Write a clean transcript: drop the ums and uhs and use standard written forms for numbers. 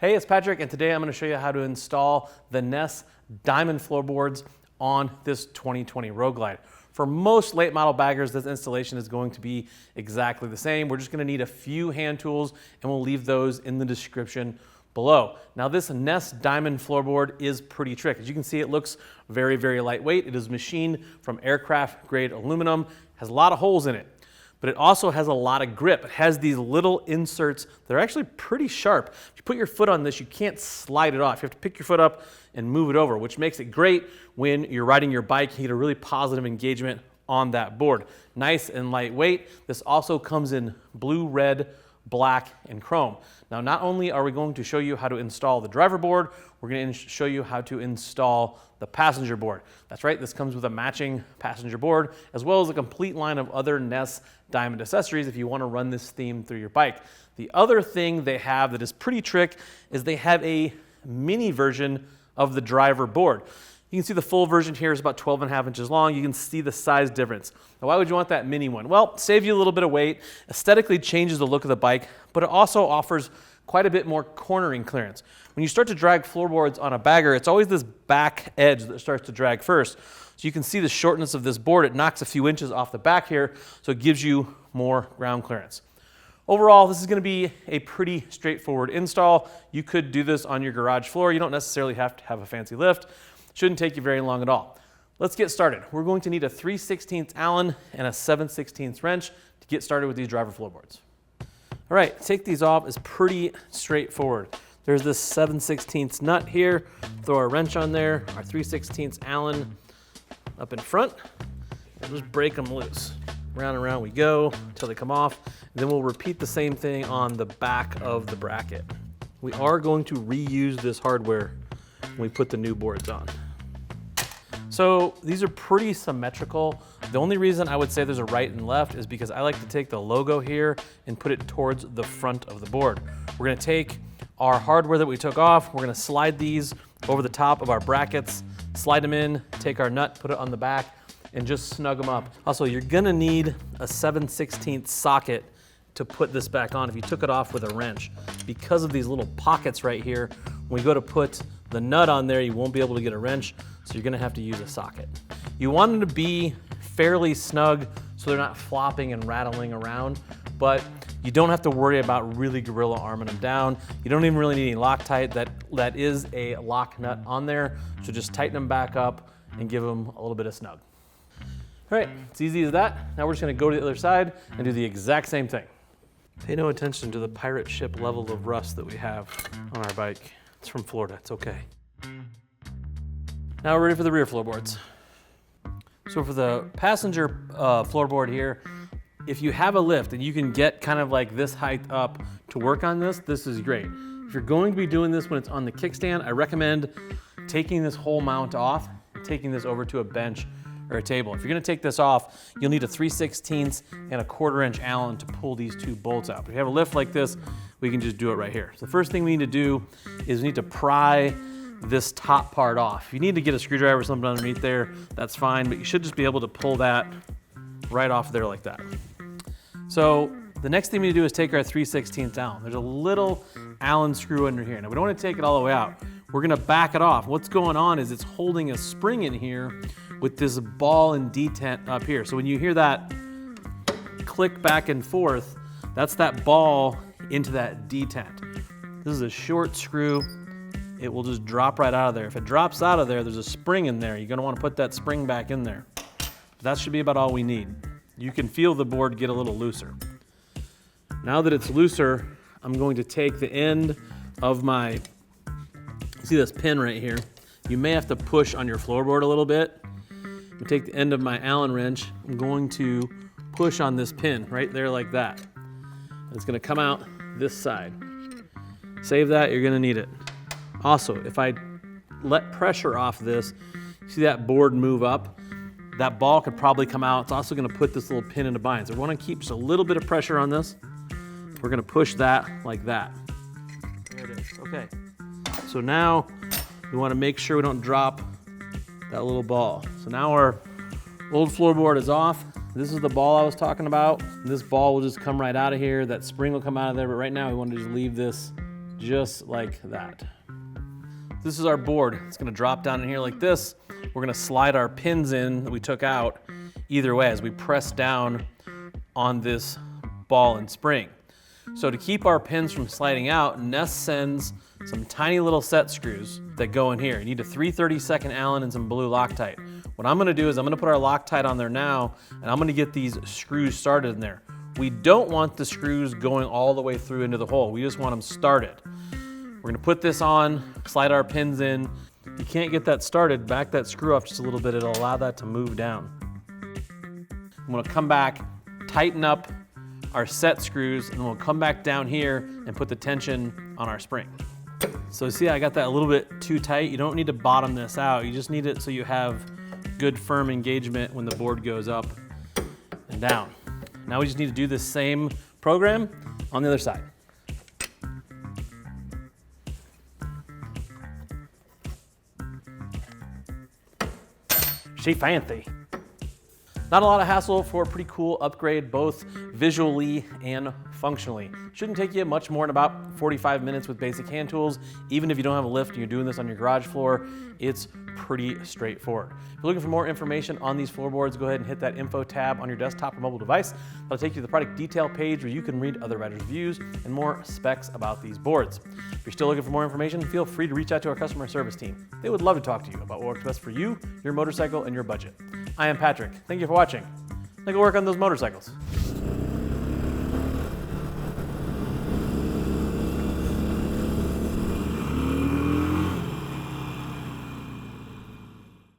Hey, it's Patrick, and today I'm going to show you how to install the Ness Diamond Floorboards on this 2020 Road Glide. For most late model baggers, this installation is going to be exactly the same. We're just going to need a few hand tools, and we'll leave those in the description below. Now, this Ness Diamond Floorboard is pretty trick. As you can see, it looks very, very lightweight. It is machined from aircraft grade aluminum, has a lot of holes in it, but it also has a lot of grip. It has these little inserts that are actually pretty sharp. If you put your foot on this, you can't slide it off. You have to pick your foot up and move it over, which makes it great when you're riding your bike. You get a really positive engagement on that board. Nice and lightweight. This also comes in blue, red, black, and chrome. Now, not only are we going to show you how to install the driver board, we're going to show you how to install the passenger board. That's right, this comes with a matching passenger board, as well as a complete line of other Ness Diamond accessories if you want to run this theme through your bike. The other thing they have that is pretty trick is they have a mini version of the driver board. You can see the full version here is about 12.5 inches long. You can see the size difference. Now, why would you want that mini one? Well, save you a little bit of weight, aesthetically changes the look of the bike, but it also offers quite a bit more cornering clearance. When you start to drag floorboards on a bagger, it's always this back edge that starts to drag first. So you can see the shortness of this board. It knocks a few inches off the back here, so it gives you more ground clearance. Overall, this is going to be a pretty straightforward install. You could do this on your garage floor. You don't necessarily have to have a fancy lift. Shouldn't take you very long at all. Let's get started. We're going to need a 3/16 Allen and a 7/16 wrench to get started with these driver floorboards. All right, take these off. It's pretty straightforward. There's this 7/16 nut here. Throw our wrench on there, our 3/16 Allen up in front, and just break them loose. Round and round we go until they come off. And then we'll repeat the same thing on the back of the bracket. We are going to reuse this hardware when we put the new boards on. So these are pretty symmetrical. The only reason I would say there's a right and left is because I like to take the logo here and put it towards the front of the board. We're gonna take our hardware that we took off, we're gonna slide these over the top of our brackets, slide them in, take our nut, put it on the back, and just snug them up. Also, you're gonna need a 7/16 socket to put this back on if you took it off with a wrench. Because of these little pockets right here, when we go to put the nut on there, you won't be able to get a wrench, so you're gonna have to use a socket. You want them to be fairly snug so they're not flopping and rattling around, but you don't have to worry about really gorilla arming them down. You don't even really need any Loctite. That is a lock nut on there, so just tighten them back up and give them a little bit of snug. All right, it's easy as that. Now we're just gonna go to the other side and do the exact same thing. Pay no attention to the pirate ship level of rust that we have on our bike. It's from Florida, it's okay. Now we're ready for the rear floorboards. So for the passenger floorboard here, if you have a lift and you can get kind of like this height up to work on this, this is great. If you're going to be doing this when it's on the kickstand, I recommend taking this whole mount off and taking this over to a bench or a table. If you're gonna take this off, you'll need a 3/16 and a 1/4 inch Allen to pull these two bolts out. If you have a lift like this, we can just do it right here. So the first thing we need to do is we need to pry this top part off. If you need to get a screwdriver or something underneath there, that's fine, but you should just be able to pull that right off there like that. So the next thing we need to do is take our 3/16 Allen. There's a little Allen screw under here. Now we don't want to take it all the way out. We're gonna back it off. What's going on is it's holding a spring in here with this ball and detent up here. So when you hear that click back and forth, that's that ball into that detent. This is a short screw. It will just drop right out of there. If it drops out of there, there's a spring in there. You're gonna wanna put that spring back in there. That should be about all we need. You can feel the board get a little looser. Now that it's looser, I'm going to take the end of my, see this pin right here? You may have to push on your floorboard a little bit. I'm gonna take the end of my Allen wrench. I'm going to push on this pin right there like that. It's gonna come out this side. Save that, you're gonna need it. Also, if I let pressure off this, see that board move up? That ball could probably come out. It's also gonna put this little pin into bind. So we wanna keep just a little bit of pressure on this. We're gonna push that like that. There it is, okay. So now we wanna make sure we don't drop that little ball. So now our old floorboard is off. This is the ball I was talking about. This ball will just come right out of here. That spring will come out of there, but right now we want to just leave this just like that. This is our board. It's gonna drop down in here like this. We're gonna slide our pins in that we took out either way as we press down on this ball and spring. So to keep our pins from sliding out, Ness sends some tiny little set screws that go in here. You need a 3/32 Allen and some blue Loctite. What I'm gonna do is I'm gonna put our Loctite on there now, and I'm gonna get these screws started in there. We don't want the screws going all the way through into the hole. We just want them started. We're gonna put this on, slide our pins in. If you can't get that started, back that screw off just a little bit. It'll allow that to move down. I'm gonna come back, tighten up our set screws, and we'll come back down here and put the tension on our spring. So see, I got that a little bit too tight. You don't need to bottom this out. You just need it so you have good firm engagement when the board goes up and down. Now we just need to do the same program on the other side. She fancy. Not a lot of hassle for a pretty cool upgrade, both visually and functionally. Shouldn't take you much more than about 45 minutes with basic hand tools. Even if you don't have a lift and you're doing this on your garage floor, it's pretty straightforward. If you're looking for more information on these floorboards, go ahead and hit that info tab on your desktop or mobile device. That'll take you to the product detail page where you can read other riders' reviews and more specs about these boards. If you're still looking for more information, feel free to reach out to our customer service team. They would love to talk to you about what works best for you, your motorcycle, and your budget. I am Patrick. Thank you for watching. Now go work on those motorcycles.